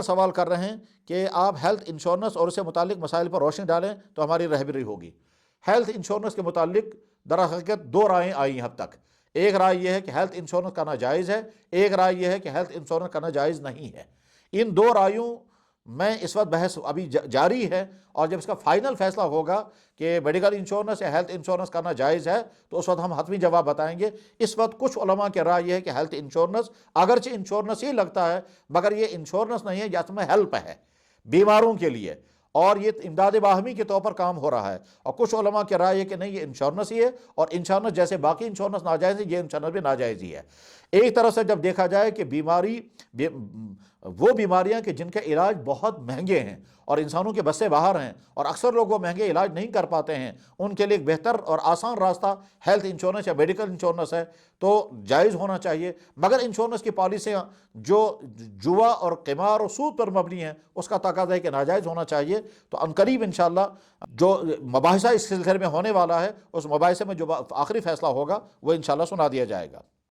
سوال کر رہے ہیں کہ آپ ہیلتھ انشورنس اور اس سے متعلق مسائل پر روشنی ڈالیں تو ہماری رہبری ہوگی۔ ہیلتھ انشورنس کے متعلق در حقیقت دو رائیں آئی ہیں اب تک۔ ایک رائے یہ ہے کہ ہیلتھ انشورنس کرنا جائز ہے، ایک رائے یہ ہے کہ ہیلتھ انشورنس کرنا جائز نہیں ہے۔ ان دو رائیوں میں اس وقت بحث ابھی جاری ہے، اور جب اس کا فائنل فیصلہ ہوگا کہ میڈیکل انشورنس یا ہیلتھ انشورنس کرنا جائز ہے تو اس وقت ہم حتمی جواب بتائیں گے۔ اس وقت کچھ علماء کی رائے یہ ہے کہ ہیلتھ انشورنس اگرچہ انشورنس ہی لگتا ہے مگر یہ انشورنس نہیں ہے، یہ اس میں ہیلپ ہے بیماروں کے لیے، اور یہ امداد باہمی کے طور پر کام ہو رہا ہے۔ اور کچھ علماء کی رائے ہے کہ نہیں، یہ انشورنس ہی ہے، اور انشورنس جیسے باقی انشورنس ناجائز ہے، یہ انشورنس بھی ناجائز ہی ہے۔ ایک طرح سے جب دیکھا جائے کہ وہ بیماریاں کہ جن کے علاج بہت مہنگے ہیں اور انسانوں کے بس سے باہر ہیں، اور اکثر لوگ وہ مہنگے علاج نہیں کر پاتے ہیں، ان کے لیے ایک بہتر اور آسان راستہ ہیلتھ انشورنس یا میڈیکل انشورنس ہے، تو جائز ہونا چاہیے۔ مگر انشورنس کی پالیسیاں جو جوا اور قمار اور سود پر مبنی ہیں، اس کا تقاضا ہے کہ ناجائز ہونا چاہیے۔ تو عنقریب انشاءاللہ جو مباحثہ اس سلسلے میں ہونے والا ہے، اس مباحثے میں جو آخری فیصلہ ہوگا وہ انشاءاللہ سنا دیا جائے گا۔